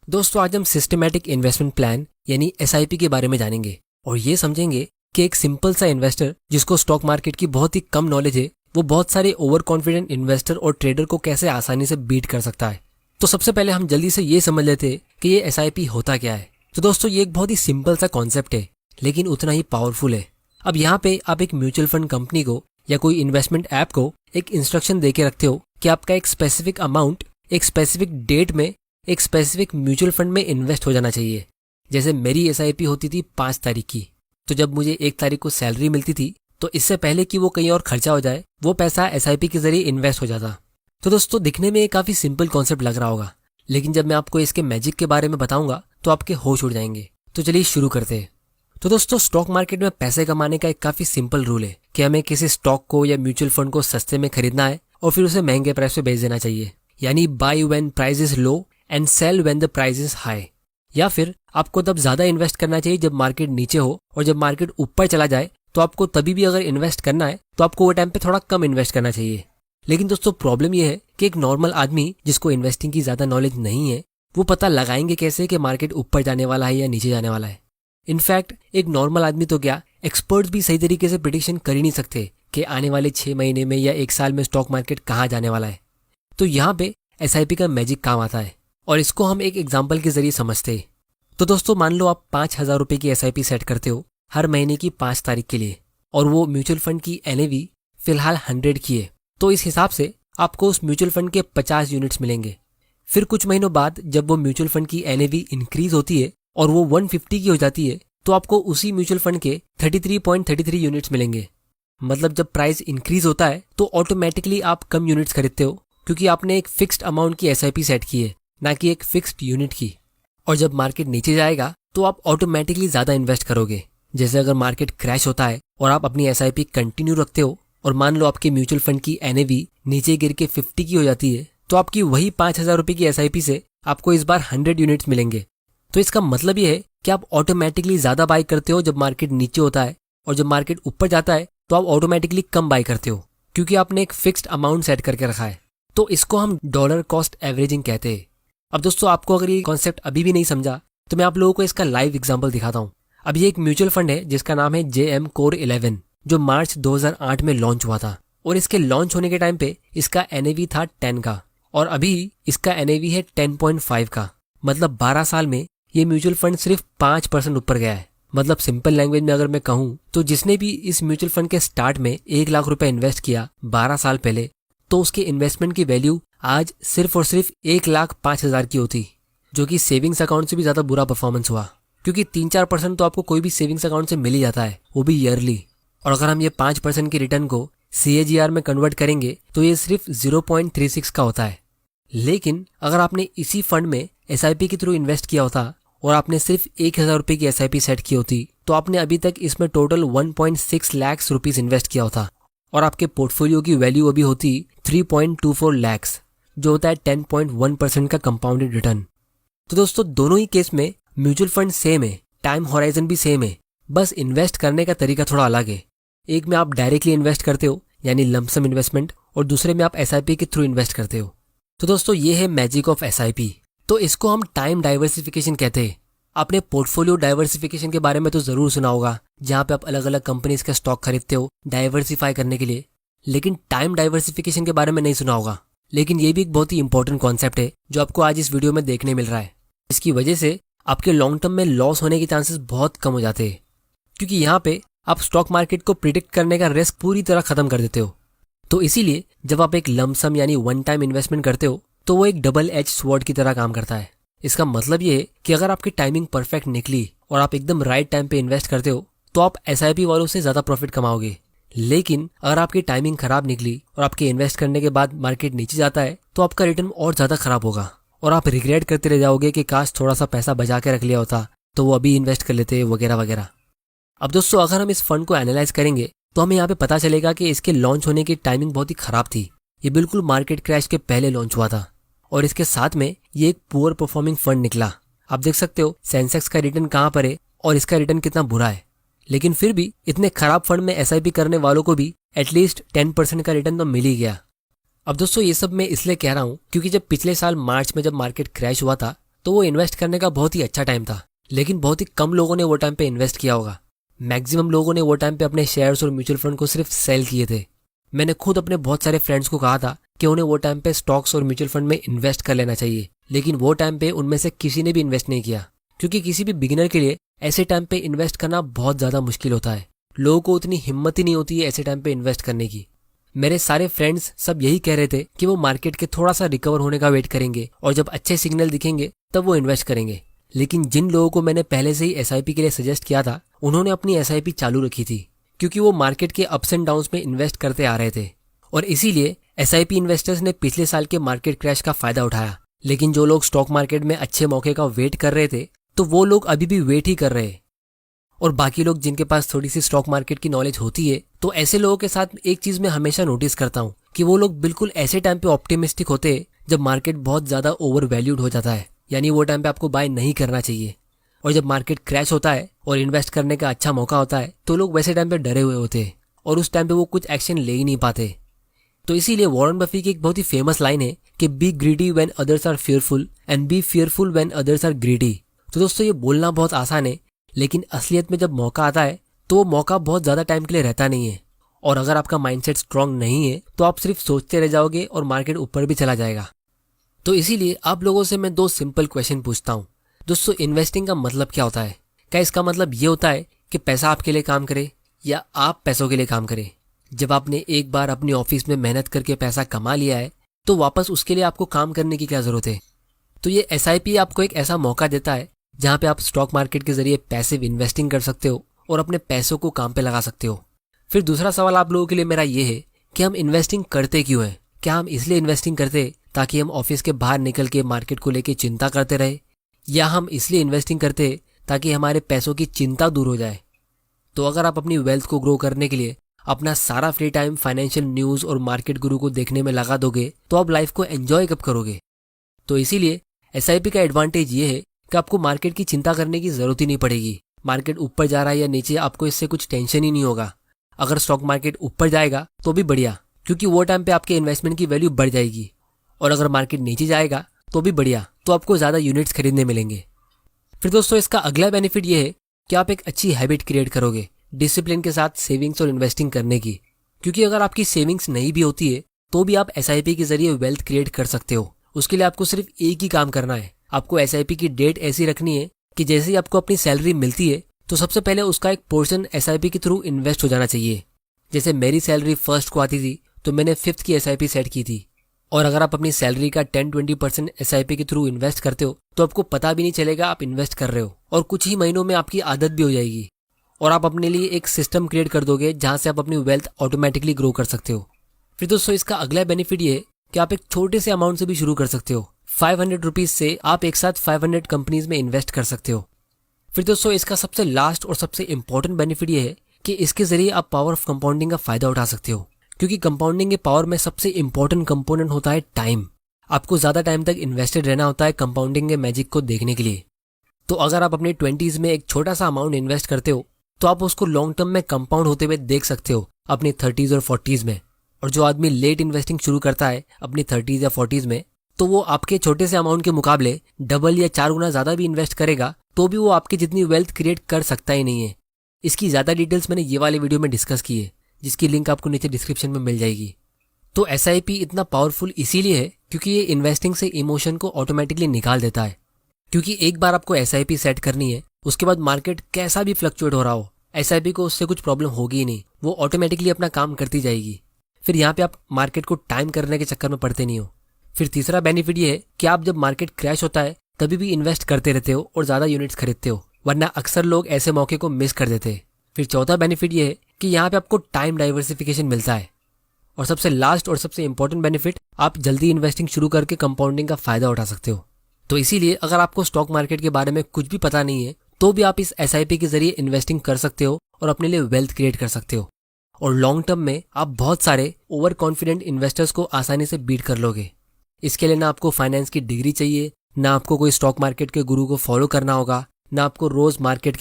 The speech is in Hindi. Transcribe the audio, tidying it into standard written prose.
दोस्तों आज हम सिस्टमैटिक इन्वेस्टमेंट प्लान यानी एसआईपी के बारे में जानेंगे और ये समझेंगे कि एक सिंपल सा इन्वेस्टर जिसको स्टॉक मार्केट की बहुत ही कम नॉलेज है वो बहुत सारे ओवर कॉन्फिडेंट इन्वेस्टर और ट्रेडर को कैसे आसानी से बीट कर सकता है। तो सबसे पहले हम जल्दी से ये समझ लेते हैं कि ये एसआईपी होता क्या है। तो दोस्तों ये एक बहुत ही सिंपल सा कॉन्सेप्ट है लेकिन उतना ही पावरफुल है। अब यहाँ पे आप एक म्यूचुअल फंड कंपनी को या कोई इन्वेस्टमेंट ऐप को एक इंस्ट्रक्शन दे के रखते हो कि आपका एक स्पेसिफिक अमाउंट एक स्पेसिफिक डेट में एक स्पेसिफिक म्यूचुअल फंड में इन्वेस्ट हो जाना चाहिए। जैसे मेरी एसआईपी होती थी 5 तारीख की, तो जब मुझे 1 तारीख को सैलरी मिलती थी तो इससे पहले कि वो कहीं और खर्चा हो जाए वो पैसा एसआईपी के जरिए इन्वेस्ट हो जाता। तो दोस्तों दिखने में ये काफी सिंपल कॉन्सेप्ट लग रहा होगा, लेकिन जब मैं आपको इसके मैजिक के बारे में बताऊंगा तो आपके होश उड़ जाएंगे। तो चलिए शुरू करते हैं। तो दोस्तों स्टॉक मार्केट में पैसे कमाने का एक काफी सिंपल रूल है कि हमें किसी स्टॉक को या म्यूचुअल फंड को सस्ते में खरीदना है और फिर उसे महंगे प्राइस पे बेच देना चाहिए, यानी buy when price is low and sell when the price is high. या फिर आपको तब ज्यादा इन्वेस्ट करना चाहिए जब मार्केट नीचे हो और जब मार्केट ऊपर चला जाए तो आपको तभी भी अगर इन्वेस्ट करना है तो आपको वो टाइम पे थोड़ा कम इन्वेस्ट करना चाहिए। लेकिन दोस्तों प्रॉब्लम ये है कि एक नॉर्मल आदमी जिसको इन्वेस्टिंग की ज्यादा नॉलेज नहीं है वो पता लगाएंगे कैसे कि मार्केट ऊपर जाने वाला है या नीचे जाने वाला है। इनफैक्ट एक नॉर्मल आदमी तो क्या एक्सपर्ट्स भी सही तरीके से प्रिडिक्शन कर ही नहीं सकते कि आने वाले 6 महीने में या 1 साल में स्टॉक मार्केट कहाँ जाने वाला है। तो यहाँ पे एसआईपी का मैजिक काम आता है और इसको हम एक एग्जाम्पल के जरिए समझते हैं। तो दोस्तों मान लो आप 5,000 रुपए की एसआईपी सेट करते हो हर महीने की 5 तारीख के लिए और वो म्यूचुअल फंड की एनएवी फिलहाल 100 की है, तो इस हिसाब से आपको उस म्यूचुअल फंड के 50 यूनिट्स मिलेंगे। फिर कुछ महीनों बाद जब वो म्यूचुअल फंड की एनएवी इंक्रीज होती है और वो 150 की हो जाती है तो आपको उसी म्यूचुअल फंड के 33.33 यूनिट्स मिलेंगे। मतलब जब प्राइस इंक्रीज होता है तो ऑटोमेटिकली आप कम यूनिट्स खरीदते हो क्योंकि आपने एक फिक्स्ड अमाउंट की एसआईपी सेट की है, ना कि एक फिक्स्ड यूनिट की। और जब मार्केट नीचे जाएगा तो आप ऑटोमेटिकली ज्यादा इन्वेस्ट करोगे। जैसे अगर मार्केट क्रैश होता है और आप अपनी एसआईपी कंटिन्यू रखते हो और मान लो आपके म्यूचुअल फंड की एनएवी नीचे गिर के 50 की हो जाती है तो आपकी वही 5,000 रुपए की एसआईपी से आपको इस बार 100 यूनिट्स मिलेंगे। तो इसका मतलब ये है कि आप ऑटोमेटिकली ज्यादा बाय करते हो जब मार्केट नीचे होता है और जब मार्केट ऊपर जाता है तो आप ऑटोमेटिकली कम बाय करते हो क्योंकि आपने एक फिक्स्ड अमाउंट सेट करके रखा है। तो इसको हम डॉलर कॉस्ट एवरेजिंग कहते हैं। अब दोस्तों आपको अगर ये कॉन्सेप्ट अभी भी नहीं समझा तो मैं आप लोगों को इसका लाइव एग्जांपल दिखाता हूँ। अब ये एक म्यूचुअल फंड है जिसका नाम है JM Core 11 जो मार्च 2008 में लॉन्च हुआ था और इसके लॉन्च होने के टाइम पे इसका एनएवी था 10 का और अभी इसका एनएवी है 10.5 का। मतलब 12 साल में ये म्यूचुअल फंड सिर्फ 5% ऊपर गया है। मतलब सिंपल लैंग्वेज में अगर मैं कहूँ तो जिसने भी इस म्यूचुअल फंड के स्टार्ट में 1 लाख रुपए इन्वेस्ट किया 12 साल पहले तो उसके इन्वेस्टमेंट की वैल्यू आज सिर्फ और सिर्फ 1,05,000 की होती, जो कि सेविंग्स अकाउंट से भी ज्यादा बुरा परफॉर्मेंस हुआ क्योंकि 3-4% तो आपको कोई भी सेविंग्स अकाउंट से मिल ही जाता है, वो भी ईयरली। और अगर हम ये 5% की रिटर्न को CAGR में कन्वर्ट करेंगे तो ये सिर्फ 0.36 का होता है। लेकिन अगर आपने इसी फंड में एसआईपी के थ्रू इन्वेस्ट किया होता और आपने सिर्फ 1,000 रुपए की एसआईपी सेट की होती तो आपने अभी तक इसमें टोटल 1.6 लाख रुपीस इन्वेस्ट किया होता और आपके पोर्टफोलियो की वैल्यू अभी होती 3.24 लाख, जो होता है 10.1% का कंपाउंडेड रिटर्न। तो दोस्तों दोनों ही केस में म्यूचुअल फंड सेम है, टाइम होराइजन भी सेम है, बस इन्वेस्ट करने का तरीका थोड़ा अलग है। एक में आप डायरेक्टली इन्वेस्ट करते हो यानी लमसम इन्वेस्टमेंट और दूसरे में आप एसआईपी के थ्रू इन्वेस्ट करते हो। तो दोस्तों ये है मैजिक ऑफ एसआईपी। तो इसको हम टाइम डाइवर्सिफिकेशन कहते हैं। आपने पोर्टफोलियो डाइवर्सिफिकेशन के बारे में तो जरूर सुना होगा, जहां पे आप अलग अलग कंपनीज का स्टॉक खरीदते हो डाइवर्सिफाई करने के लिए, लेकिन टाइम डाइवर्सिफिकेशन के बारे में नहीं सुना होगा। लेकिन ये भी एक बहुत ही इंपॉर्टेंट कॉन्सेप्ट है जो आपको आज इस वीडियो में देखने मिल रहा है। इसकी वजह से आपके लॉन्ग टर्म में लॉस होने के चांसेस बहुत कम हो जाते हैं क्योंकि यहाँ पे आप स्टॉक मार्केट को प्रिडिक्ट करने का रिस्क पूरी तरह खत्म कर देते हो। तो इसीलिए जब आप एक लमसम यानी वन टाइम इन्वेस्टमेंट करते हो तो वो एक डबल एज स्वॉर्ड की तरह काम करता है। इसका मतलब ये है कि अगर आपकी टाइमिंग परफेक्ट निकली और आप एकदम राइट टाइम पे इन्वेस्ट करते हो तो आप एसआईपी वालों से ज्यादा प्रॉफिट कमाओगे। लेकिन अगर आपकी टाइमिंग खराब निकली और आपके इन्वेस्ट करने के बाद मार्केट नीचे जाता है तो आपका रिटर्न और ज्यादा खराब होगा और आप रिग्रेट करते रह जाओगे कि काश थोड़ा सा पैसा बचा के रख लिया होता तो वो अभी इन्वेस्ट कर लेते वगैरह वगैरह। अब दोस्तों अगर हम इस फंड को एनालाइज करेंगे तो हमें यहाँ पे पता चलेगा कि इसके लॉन्च होने की टाइमिंग बहुत ही खराब थी। ये बिल्कुल मार्केट क्रैश के पहले लॉन्च हुआ था और इसके साथ में ये एक पुअर परफॉर्मिंग फंड निकला। आप देख सकते हो सेंसेक्स का रिटर्न कहाँ पर है और इसका रिटर्न कितना बुरा है। लेकिन फिर भी इतने खराब फंड में एसआईपी करने वालों को भी एटलीस्ट 10% का रिटर्न तो मिल ही गया। अब दोस्तों ये सब मैं इसलिए कह रहा हूँ क्योंकि जब पिछले साल मार्च में जब मार्केट क्रैश हुआ था तो वो इन्वेस्ट करने का बहुत ही अच्छा टाइम था, लेकिन बहुत ही कम लोगों ने वो टाइम पे इन्वेस्ट किया होगा। मैक्सिमम लोगों ने वो टाइम पे अपने शेयर्स और म्यूचुअल फंड को सिर्फ सेल किए थे। मैंने खुद अपने बहुत सारे फ्रेंड्स को कहा था कि उन्हें वो टाइम पे स्टॉक्स और म्यूचुअल फंड में इन्वेस्ट कर लेना चाहिए, लेकिन वो टाइम पे उनमें से किसी ने भी इन्वेस्ट नहीं किया, क्योंकि किसी भी बिगिनर के लिए ऐसे टाइम पे इन्वेस्ट करना बहुत ज़्यादा मुश्किल होता है। लोगों को उतनी हिम्मत ही नहीं होती है ऐसे टाइम पे इन्वेस्ट करने की। मेरे सारे फ्रेंड्स सब यही कह रहे थे कि वो मार्केट के थोड़ा सा रिकवर होने का वेट करेंगे और जब अच्छे सिग्नल दिखेंगे तब वो इन्वेस्ट करेंगे। लेकिन जिन लोगों को मैंने पहले से ही एसआईपी के लिए सजेस्ट किया था, उन्होंने अपनी एसआईपी चालू रखी थी, क्योंकि वो मार्केट के अप्स एंड डाउन्स में इन्वेस्ट करते आ रहे थे। और इसीलिए एसआईपी इन्वेस्टर्स ने पिछले साल के मार्केट क्रैश का फायदा उठाया। लेकिन जो लोग स्टॉक मार्केट में अच्छे मौके का वेट कर रहे थे, तो वो लोग अभी भी वेट ही कर रहे हैं। और बाकी लोग जिनके पास थोड़ी सी स्टॉक मार्केट की नॉलेज होती है, तो ऐसे लोगों के साथ एक चीज मैं हमेशा नोटिस करता हूँ कि वो लोग बिल्कुल ऐसे टाइम पे ऑप्टिमिस्टिक होते हैं जब मार्केट बहुत ज्यादा ओवर वैल्यूड हो जाता है, यानी वो टाइम पे आपको बाय नहीं करना चाहिए। और जब मार्केट क्रैश होता है और इन्वेस्ट करने का अच्छा मौका होता है, तो लोग वैसे टाइम पे डरे हुए होते हैं और उस टाइम पे वो कुछ एक्शन ले ही नहीं पाते। तो इसीलिए वॉरेन बफे की एक बहुत ही फेमस लाइन है कि be greedy when others are fearful and be fearful when others are greedy. तो दोस्तों, ये बोलना बहुत आसान है, लेकिन असलियत में जब मौका आता है तो वो मौका बहुत ज़्यादा टाइम के लिए रहता नहीं है। और अगर आपका माइंडसेट स्ट्रांग नहीं है तो आप सिर्फ सोचते रह जाओगे और मार्केट ऊपर भी चला जाएगा। तो इसीलिए आप लोगों से मैं 2 सिंपल क्वेश्चन पूछता हूँ। दोस्तों, इन्वेस्टिंग का मतलब क्या होता है? क्या इसका मतलब ये होता है कि पैसा आपके लिए काम करे या आप पैसों के लिए काम करें? जब आपने एक बार अपनी ऑफिस में मेहनत करके पैसा कमा लिया है, तो वापस उसके लिए आपको काम करने की क्या जरूरत है? तो ये एसआईपी आपको एक ऐसा मौका देता है जहां पे आप स्टॉक मार्केट के जरिए पैसिव इन्वेस्टिंग कर सकते हो और अपने पैसों को काम पे लगा सकते हो। फिर दूसरा सवाल आप लोगों के लिए मेरा ये है कि हम इन्वेस्टिंग करते क्यों हैं? क्या हम इसलिए इन्वेस्टिंग करते ताकि हम ऑफिस के बाहर निकल के मार्केट को लेके चिंता करते रहे, या हम इसलिए इन्वेस्टिंग करते ताकि हमारे पैसों की चिंता दूर हो जाए? तो अगर आप अपनी वेल्थ को ग्रो करने के लिए अपना सारा फ्री टाइम फाइनेंशियल न्यूज और मार्केट गुरु को देखने में लगा दोगे, तो आप लाइफ को एंजॉय कब करोगे? तो इसीलिए एसआईपी का एडवांटेज ये है कि आपको मार्केट की चिंता करने की जरूरत ही नहीं पड़ेगी। मार्केट ऊपर जा रहा है या नीचे, आपको इससे कुछ टेंशन ही नहीं होगा। अगर स्टॉक मार्केट ऊपर जाएगा तो भी बढ़िया, क्योंकि वो टाइम पे आपके इन्वेस्टमेंट की वैल्यू बढ़ जाएगी। और अगर मार्केट नीचे जाएगा तो भी बढ़िया, तो आपको ज्यादा यूनिट्स खरीदने मिलेंगे। फिर दोस्तों, इसका अगला बेनिफिट ये है कि आप एक अच्छी हैबिट क्रिएट करोगे डिसिप्लिन के साथ सेविंग्स और इन्वेस्टिंग करने की। क्योंकि अगर आपकी सेविंग्स नहीं भी होती है तो भी आप एसआईपी के जरिए वेल्थ क्रिएट कर सकते हो। उसके लिए आपको सिर्फ एक ही काम करना है। आपको एसआईपी की डेट ऐसी रखनी है कि जैसे ही आपको अपनी सैलरी मिलती है तो सबसे पहले उसका एक पोर्शन एसआईपी के थ्रू इन्वेस्ट हो जाना चाहिए। जैसे मेरी सैलरी 1st को आती थी तो मैंने 5th की एसआईपी सेट की थी। और अगर आप अपनी सैलरी का 10-20% एसआईपी के थ्रू इन्वेस्ट करते हो तो आपको पता भी नहीं चलेगा आप इन्वेस्ट कर रहे हो, और कुछ ही महीनों में आपकी आदत भी हो जाएगी और आप अपने लिए एक सिस्टम क्रिएट कर दोगे जहां से आप अपनी वेल्थ ऑटोमेटिकली ग्रो कर सकते हो। फिर दोस्तों, इसका अगला बेनिफिट ये है कि आप एक छोटे से अमाउंट से भी शुरू कर सकते हो। 500 रुपीज से आप एक साथ 500 कंपनीज में इन्वेस्ट कर सकते हो। फिर दोस्तों, इसका सबसे लास्ट और सबसे इंपॉर्टेंट बेनिफिट ये है कि इसके जरिए आप पावर ऑफ कंपाउंडिंग का फायदा उठा सकते हो। क्योंकि कंपाउंडिंग के पावर में सबसे इंपॉर्टेंट कंपोनेंट होता है टाइम। आपको ज्यादा टाइम तक इन्वेस्टेड रहना होता है कंपाउंडिंग के मैजिक को देखने के लिए। तो अगर आप अपने 20s में एक छोटा सा अमाउंट इन्वेस्ट करते हो तो आप उसको लॉन्ग टर्म में कंपाउंड होते हुए देख सकते हो अपनी 30s और 40s में। और जो आदमी लेट इन्वेस्टिंग शुरू करता है अपनी 30s या 40s में, तो वो आपके छोटे से अमाउंट के मुकाबले डबल या 4 गुना ज्यादा भी इन्वेस्ट करेगा तो भी वो आपकी जितनी वेल्थ क्रिएट कर सकता ही नहीं है। इसकी ज्यादा डिटेल्स मैंने ये वाले वीडियो में डिस्कस की है, जिसकी लिंक आपको नीचे डिस्क्रिप्शन में मिल जाएगी। तो एसआईपी इतना पावरफुल इसीलिए है क्योंकि ये इन्वेस्टिंग से इमोशन को ऑटोमेटिकली निकाल देता है। क्योंकि एक बार आपको एसआईपी सेट करनी है, उसके बाद मार्केट कैसा भी फ्लक्चुएट हो रहा हो, एसआईपी को उससे कुछ प्रॉब्लम होगी ही नहीं, वो ऑटोमेटिकली अपना काम करती जाएगी। फिर यहाँ पे आप मार्केट को टाइम करने के चक्कर में पड़ते नहीं हो। फिर तीसरा बेनिफिट ये है कि आप जब मार्केट क्रैश होता है तभी भी इन्वेस्ट करते रहते हो और ज्यादा यूनिट्स खरीदते हो, वरना अक्सर लोग ऐसे मौके को मिस कर देते हैं। फिर चौथा बेनिफिट ये है कि यहाँ पे आपको टाइम डाइवर्सिफिकेशन मिलता है। और सबसे लास्ट और सबसे इंपॉर्टेंट बेनिफिट, आप जल्दी इन्वेस्टिंग शुरू करके कंपाउंडिंग का फायदा उठा सकते हो। तो इसीलिए अगर आपको स्टॉक मार्केट के बारे में कुछ भी पता नहीं है तो भी आप इस एसआईपी के जरिए इन्वेस्टिंग कर सकते हो और अपने लिए वेल्थ क्रिएट कर सकते हो। और लॉन्ग टर्म में आप बहुत सारे ओवर कॉन्फिडेंट इन्वेस्टर्स को आसानी से बीट कर लोगे। इसके लिए ना आपको फाइनेंस की डिग्री चाहिए, ना आपको कोई स्टॉक मार्केट के गुरु को फॉलो करना होगा, ना आपको रोज मार्केट